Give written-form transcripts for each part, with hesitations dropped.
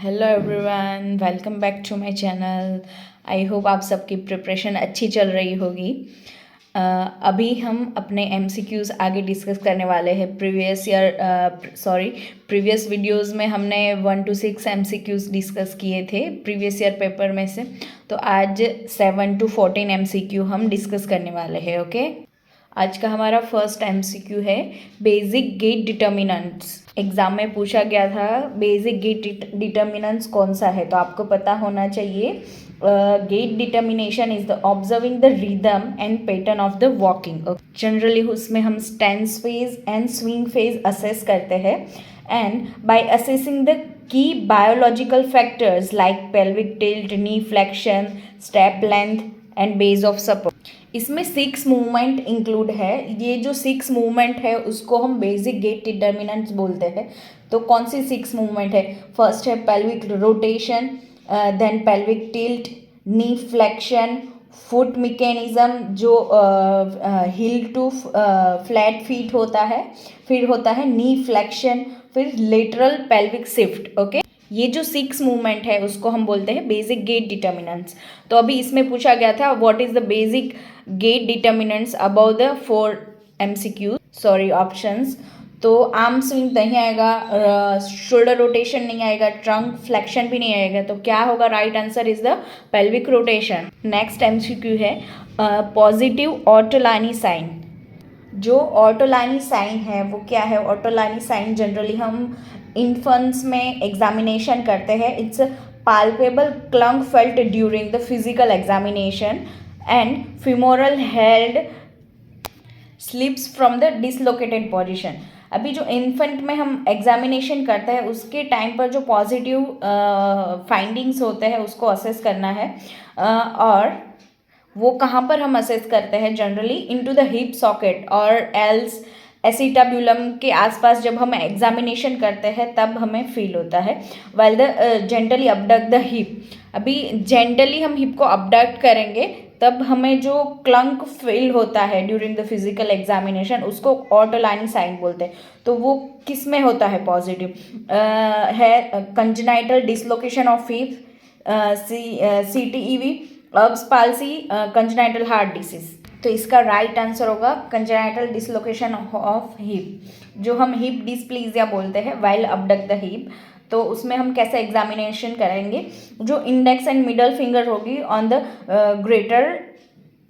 Hello everyone, welcome back to my channel. I hope आप सबकी preparation अच्छी चल रही होगी। अभी हम अपने एमसीक्यूज़ आगे डिस्कस करने वाले हैं। प्रीवियस वीडियोस में हमने 1 to 6 एमसीक्यूज़ डिस्कस किए थे प्रीवियस ईयर पेपर में से। तो आज 7 to 14 एमसीक्यू हम डिस्कस करने वाले हैं। ओके, आज का हमारा फर्स्ट एमसीक्यू है बेसिक गेट डिटर्मिनेंट्स। एग्जाम में पूछा गया था बेसिक गेट डिटर्मिनेंट्स कौन सा है, तो आपको पता होना चाहिए gait determination is the observing the rhythm and pattern of the walking. Generally उसमें हम stance phase and swing phase assess करते हैं, and by assessing the key biological factors like pelvic tilt, knee flexion, step length and base of support. इसमें 6 movement include है। ये जो 6 movement है उसको हम बेसिक गेट डिटर्मिनेंट्स बोलते हैं। तो कौन सी 6 मूवमेंट है? फर्स्ट है pelvic rotation, then pelvic tilt, knee flexion, foot mechanism जो हिल टू फ्लैट फीट होता है, फिर होता है नी फ्लेक्शन, फिर लेटरल पेल्विक शिफ्ट। ओके, ये जो 6 मूवमेंट है उसको हम बोलते हैं बेसिक गेट डिटर्मिनेंट्स। तो अभी इसमें पूछा गया था what is the basic gait determinants about the 4 MCQ options. तो आर्म स्विंग नहीं आएगा, शोल्डर रोटेशन नहीं आएगा, ट्रंक फ्लेक्शन भी नहीं आएगा। तो क्या होगा? Right answer is the pelvic rotation. Next MCQ है पॉजिटिव ऑर्टोलानी साइन। जो ऑर्टोलानी साइन है वो क्या है? ऑर्टोलानी साइन जनरली हम इन्फेंट्स में एग्जामिनेशन करते हैं। It's palpable clunk felt during the physical examination and femoral head slips from the dislocated position। अभी जो इन्फेंट में हम एग्जामिनेशन करते हैं उसके टाइम पर जो पॉजिटिव फाइंडिंग्स होते हैं उसको असेस करना है। और वो कहाँ पर हम असेस करते हैं? Generally into the hip socket और एल्स एसिटाब्यूलम के आसपास जब हम एग्जामिनेशन करते हैं तब हमें फील होता है। While the gently abduct the hip. अभी जेंटली हम हिप को अबडक्ट करेंगे तब हमें जो क्लंक फील होता है ड्यूरिंग द फिजिकल एग्जामिनेशन उसको ऑर्टोलानी साइन बोलते हैं। तो वो किस में होता है? पॉजिटिव है congenital dislocation of hip, CTEV, Erb's palsy, congenital heart disease. तो इसका राइट आंसर होगा कंजेनाइटल डिसलोकेशन ऑफ हिप, जो हम हिप डिस्प्लीजिया बोलते हैं वाइल अबडक्ट द हिप। तो उसमें हम कैसे एग्जामिनेशन करेंगे? जो इंडेक्स एंड मिडल फिंगर होगी on the greater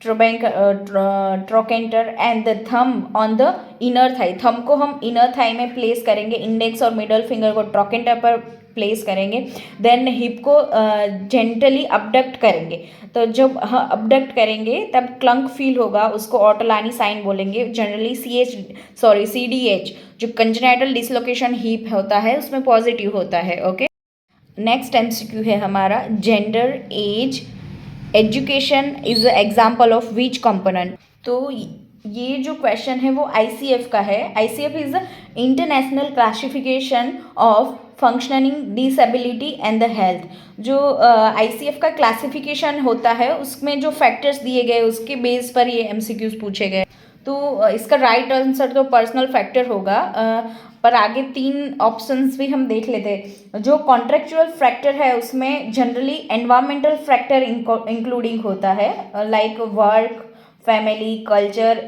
trochanter and the thumb on the inner thigh. Thumb को हम इनर थाई में प्लेस करेंगे, इंडेक्स और मिडल फिंगर को ट्रोकेंटर पर प्लेस करेंगे। देन हिप को जेंटली अबडक्ट करेंगे। तो जब अबडक्ट करेंगे तब क्लंक फील होगा, उसको ऑर्टोलानी साइन बोलेंगे। जनरली CDH जो कंजेनाइटल डिसलोकेशन हिप होता है उसमें पॉजिटिव होता है। ओके, नेक्स्ट एमसीक्यू है हमारा gender, age, education is example of which component. तो ये जो क्वेश्चन है वो ICF का है। ICF is the international classification of functioning disability and the health. जो ICF का क्लासिफिकेशन होता है उसमें जो फैक्टर्स दिए गए उसके बेस पर ये MCQs पूछे गए। तो इसका राइट आंसर तो पर्सनल फैक्टर होगा। पर आगे 3 ऑप्शंस भी हम देख लेते हैं। जो कॉन्ट्रेक्चुअल फैक्टर है उसमें जनरली एनवायरमेंटल फैक्टर इंक्लूडिंग होता है, लाइक वर्क, फैमिली, कल्चर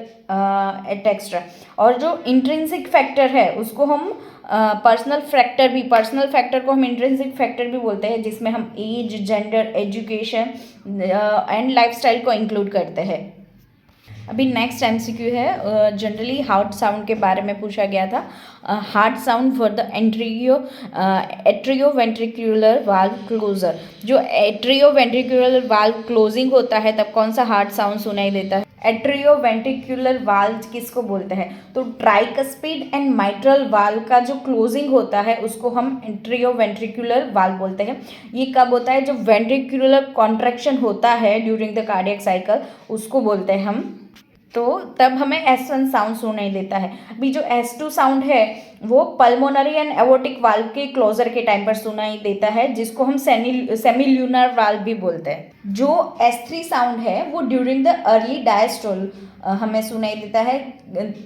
एटेक्स्ट्रा। और जो इंट्रिंसिक फैक्टर है उसको हम पर्सनल फैक्टर को हम इंट्रिंसिक फैक्टर भी बोलते हैं, जिसमें हम age, gender, education and lifestyle को इंक्लूड करते हैं। अभी नेक्स्ट MCQ है जनरली हार्ट साउंड के बारे में पूछा गया था। Heart sound for the atrioventricular valve closure. जो एट्रियोवेंट्रिकुलर वाल्व क्लोजिंग होता है तब कौन सा हार्ट साउंड सुनाई देता है? एट्रियोवेंट्रिकुलर वाल्व किसको बोलते हैं? तो ट्राइकस्पिड एंड माइट्रल वाल्व का जो क्लोजिंग होता है उसको हम एट्रियोवेंट्रिकुलर वाल्व बोलते हैं। ये कब होता है? जब वेंट्रिकुलर कॉन्ट्रैक्शन होता है ड्यूरिंग द कार्डियक साइकिल, उसको बोलते हैं हम। तो तब हमें S1 साउंड सुनाई देता है। अभी जो S2 साउंड है वो पल्मोनरी एंड एवोटिक वाल्व के क्लोजर के टाइम पर सुनाई देता है, जिसको हम सेमील्यूनर वाल्व भी बोलते हैं। जो S3 साउंड है वो ड्यूरिंग द अर्ली डायस्टोल हमें सुनाई देता है,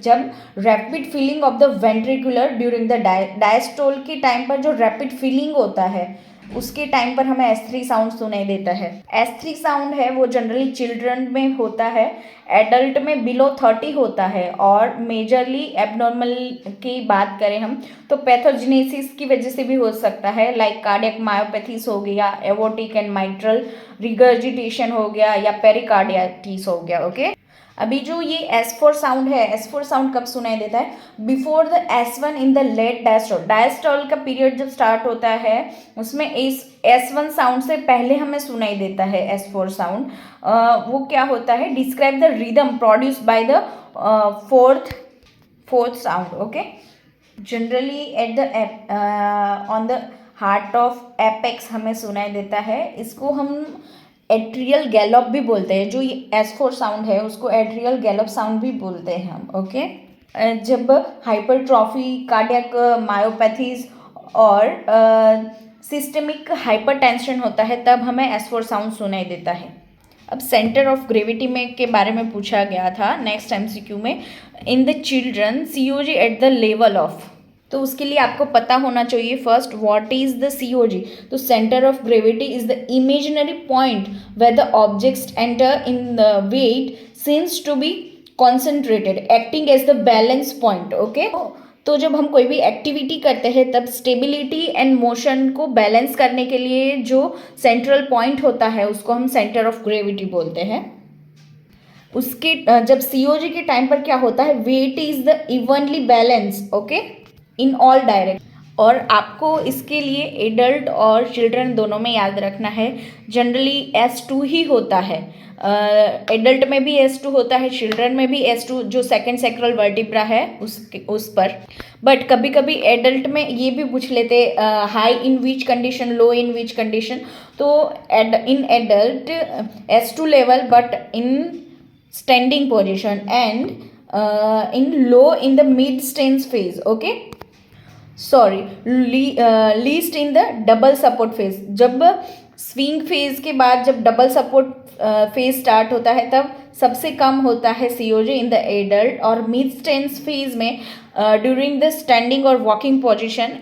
जब rapid feeling of the ventricular during the diastole के टाइम पर जो रैपिड फीलिंग होता है उसके टाइम पर हमें S3 साउंड सुनाई देता है। S3 साउंड है वो जनरली चिल्ड्रन में होता है, एडल्ट में बिलो 30 होता है, और मेजरली एबनॉर्मल की बात करें हम तो पैथोजेनेसिस की वजह से भी हो सकता है, लाइक कार्डियक मायोपैथीज हो गया, एवोटिक एंड माइट्रल रिगर्जिटेशन हो गया, या पेरिकार्डियाटिस हो गया। ओके, अभी जो ये S4 साउंड है, S4 साउंड कब सुनाई देता है? Before the S1 in the late diastole. Diastole का पीरियड जब स्टार्ट होता है उसमें इस S1 साउंड से पहले हमें सुनाई देता है S4 साउंड। वो क्या होता है? Describe the rhythm produce by the fourth sound. Okay, generally at the on the heart of apex हमें सुनाई देता है। इसको हम एट्रियल गैलोप भी बोलते हैं। जो ये S4 साउंड है उसको एट्रियल गैलोप साउंड भी बोलते हैं हम। ओके, जब हाइपरट्रॉफी, कार्डियक मायोपैथीज और सिस्टमिक हाइपरटेंशन होता है तब हमें S4 साउंड सुनाई देता है। अब सेंटर ऑफ ग्रेविटी में के बारे में पूछा गया था नेक्स्ट MCQ में, in the children COG at the level of. तो उसके लिए आपको पता होना चाहिए first what is the COG। तो centre of gravity is the imaginary point where the objects entire in the weight seems to be concentrated acting as the balance point. Okay, तो जब हम कोई भी एक्टिविटी करते हैं तब स्टेबिलिटी एंड मोशन को बैलेंस करने के लिए जो सेंट्रल पॉइंट होता है उसको हम सेंटर ऑफ ग्रेविटी बोलते हैं। उसके जब COG के टाइम पर क्या होता है? Weight is the evenly balance, okay, in all direct. और आपको इसके लिए एडल्ट और चिल्ड्रन दोनों में याद रखना है, जनरली S2 ही होता है। एडल्ट में भी S2 होता है, चिल्ड्रन में भी S2, जो सेकंड सैक्रल वर्टिब्रा है उस पर। बट कभी कभी एडल्ट में ये भी पूछ लेते high in which condition, low in which condition. तो in adult S2 level but in standing position and in low in the mid stance phase. Okay, sorry, least in the double support phase. जब swing phase के बाद जब double support phase start होता है तब सबसे कम होता है COG इन द एडल्ट, और मिड स्टेंस फेज में ड्यूरिंग द स्टैंडिंग और walking position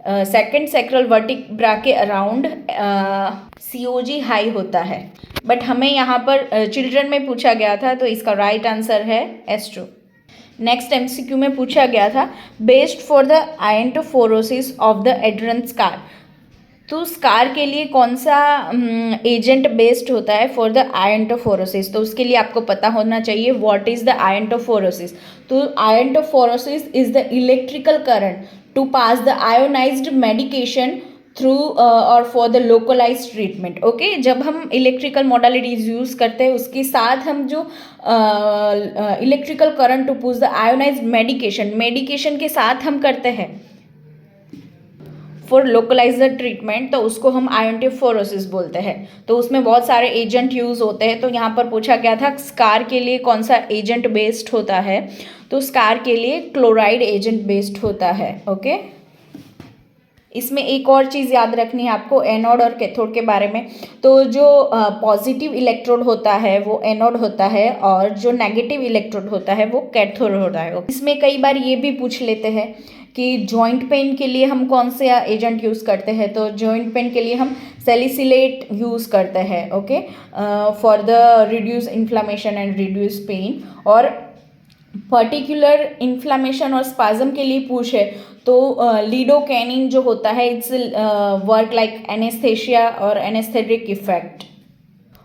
second sacral vertebra के अराउंड COG हाई होता है। बट हमें यहाँ पर चिल्ड्रन में पूछा गया था तो इसका राइट आंसर है S2। नेक्स्ट MCQ में पूछा गया था based for the iontophoresis of the adherent scar. तो स्कार के लिए कौन सा एजेंट बेस्ड होता है फॉर द आयंटोफोरोसिस? तो उसके लिए आपको पता होना चाहिए व्हाट इज द आयंटोफोरोसिस। तो iontophoresis is the electrical current to pass the ionised medication through और for the localise treatment. Okay, जब हम इलेक्ट्रिकल मोडालिटीज यूज़ करते हैं उसके साथ हम जो electrical current to push the ionised medication के साथ हम करते हैं फॉर लोकलाइज्ड ट्रीटमेंट, तो उसको हम आयंटोफोरोसिस बोलते हैं। तो उसमें बहुत सारे एजेंट यूज़ होते हैं। तो यहाँ पर पूछा गया था स्कार के लिए कौन सा एजेंट बेस्ड होता है? तो स्कार के लिए क्लोराइड एजेंट बेस्ड होता है। ओके, इसमें एक और चीज़ याद रखनी है आपको एनोड और कैथोड के बारे में। तो जो पॉजिटिव इलेक्ट्रोड होता है वो एनोड होता है, और जो नेगेटिव इलेक्ट्रोड होता है वो कैथोड होता है। इसमें कई बार ये भी पूछ लेते हैं कि जॉइंट पेन के लिए हम कौन से एजेंट यूज़ करते हैं? तो जॉइंट पेन के लिए हम सैलिसिलेट यूज़ करते हैं। Okay, for the reduce inflammation and reduce pain. और पर्टिकुलर इन्फ्लामेशन और स्पाज्म के लिए पूछे तो लिडोकैनिन जो होता है इट्स वर्क लाइक एनेस्थेशिया और एनेस्थेटिक इफेक्ट।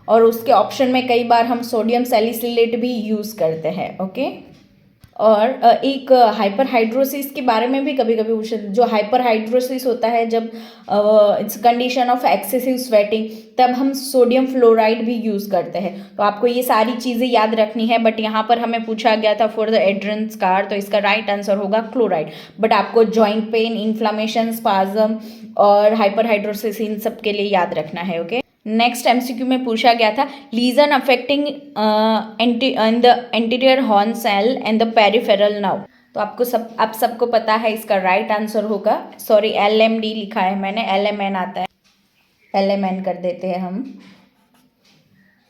और उसके ऑप्शन में कई बार हम सोडियम सैलिसिलेट भी यूज़ करते हैं। ओके, और एक हाइपरहाइड्रोसिस के बारे में भी कभी कभी पूछे। जो हाइपरहाइड्रोसिस होता है जब it's condition of excessive sweating, तब हम सोडियम फ्लोराइड भी यूज़ करते हैं। तो आपको ये सारी चीज़ें याद रखनी है। बट यहाँ पर हमें पूछा गया था फॉर द एड्रेन स्कार, तो इसका राइट आंसर होगा क्लोराइड। बट आपको जॉइंट पेन, इन्फ्लामेशन, स्पाज्म और हाइपरहाइड्रोसिस इन सब के लिए याद रखना है। ओके, नेक्स्ट MCQ में पूछा गया था lesion affecting in the anterior horn cell and the peripheral nerve. तो आप सबको पता है इसका राइट आंसर होगा, सॉरी LMD लिखा है मैंने, LMN आता है, LMN कर देते हैं हम।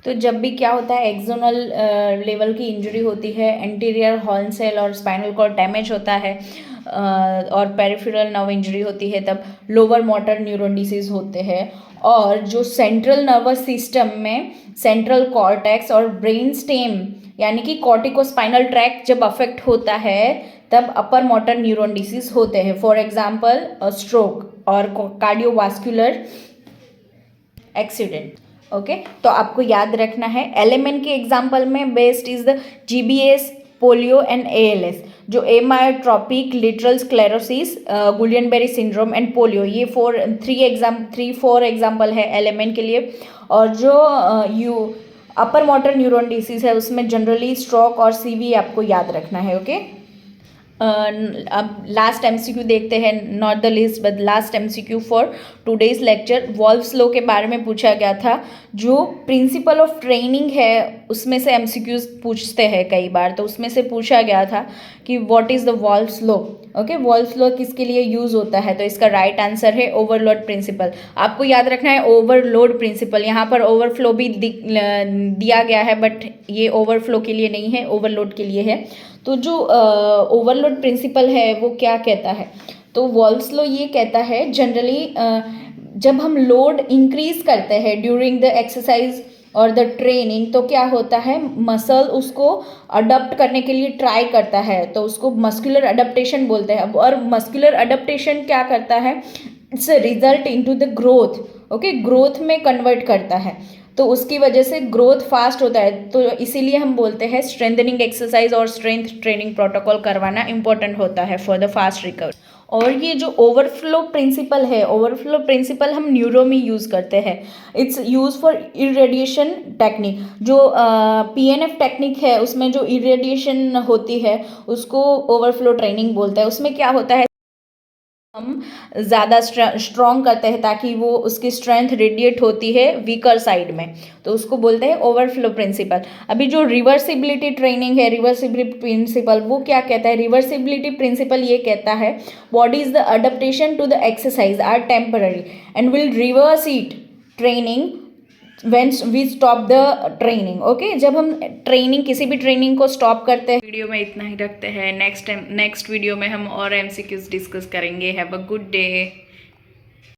तो जब भी क्या होता है एक्सोनल लेवल की इंजरी होती है, एंटीरियर हॉर्न सेल और स्पाइनल कॉर्ड डैमेज होता है, और पेरिफेरल नर्व इंजरी होती है तब लोअर मोटर न्यूरॉन डिसीज होते हैं। और जो सेंट्रल नर्वस सिस्टम में सेंट्रल कॉर्टेक्स और ब्रेन स्टेम यानी कि कॉर्टिकोस्पाइनल ट्रैक्ट जब अफेक्ट होता है तब अपर मोटर न्यूरॉन डिसीज होते हैं। फॉर एग्जांपल स्ट्रोक और कार्डियोवास्कुलर एक्सीडेंट। ओके, तो आपको याद रखना है एलिमेंट के एग्जांपल में best is the GBS, polio and ALS. जो amyotrophic lateral sclerosis, Guillain Barre syndrome and polio, ये 3-4 एग्जाम्पल है एलिमेंट के लिए। और जो अपर मोटर न्यूरॉन डिसीज है उसमें जनरली स्ट्रोक और सीवी आपको याद रखना है। ओके, अब लास्ट एमसीक्यू देखते हैं, not the list but last MCQ for today's lecture. Wolff's law के बारे में पूछा गया था। जो प्रिंसिपल ऑफ ट्रेनिंग है उसमें से एमसीक्यूज पूछते हैं कई बार, तो उसमें से पूछा गया था कि what is the Wolff's law. Okay, Wolff's law किसके लिए यूज़ होता है, तो इसका राइट आंसर है ओवरलोड प्रिंसिपल। आपको याद रखना है ओवरलोड प्रिंसिपल। यहाँ पर ओवरफ्लो भी दिया गया है बट ये ओवरफ्लो के लिए नहीं है, ओवरलोड के लिए है। तो जो ओवरलोड प्रिंसिपल है वो क्या कहता है, तो वॉल्फ्स लॉ ये कहता है जनरली जब हम लोड इंक्रीज करते हैं ड्यूरिंग द एक्सरसाइज और द ट्रेनिंग तो क्या होता है, मसल उसको अडॉप्ट करने के लिए ट्राई करता है, तो उसको मस्कुलर अडप्टेशन बोलते हैं। और मस्कुलर अडप्टेशन क्या करता है, it's result into the growth. Okay, growth में कन्वर्ट करता है, तो उसकी वजह से ग्रोथ फास्ट होता है। तो इसीलिए हम बोलते हैं स्ट्रेंथनिंग एक्सरसाइज और स्ट्रेंथ ट्रेनिंग प्रोटोकॉल करवाना इंपॉर्टेंट होता है फॉर द फास्ट रिकवरी। और ये जो ओवरफ्लो प्रिंसिपल है, ओवरफ्लो प्रिंसिपल हम न्यूरो में यूज़ करते हैं। It's use for irradiation technique. जो पीएनएफ टेक्निक है उसमें जो इरेडिएशन होती है उसको ओवरफ्लो ट्रेनिंग बोलते हैं। उसमें क्या होता है, हम ज़्यादा स्ट्रॉन्ग करते हैं ताकि वो उसकी स्ट्रेंथ रेडिएट होती है वीकर साइड में, तो उसको बोलते हैं ओवरफ्लो प्रिंसिपल। अभी जो रिवर्सिबिलिटी ट्रेनिंग है, रिवर्सिबिलिटी प्रिंसिपल, वो क्या कहता है, रिवर्सिबिलिटी प्रिंसिपल ये कहता है body is the adaptation to the exercise are temporary and will reverse it training when we stop the training। Okay, जब हम ट्रेनिंग किसी भी ट्रेनिंग को स्टॉप करते हैं। वीडियो में इतना ही रखते हैं, नेक्स्ट वीडियो में हम और एमसीक्यूज डिस्कस करेंगे। Have a good day.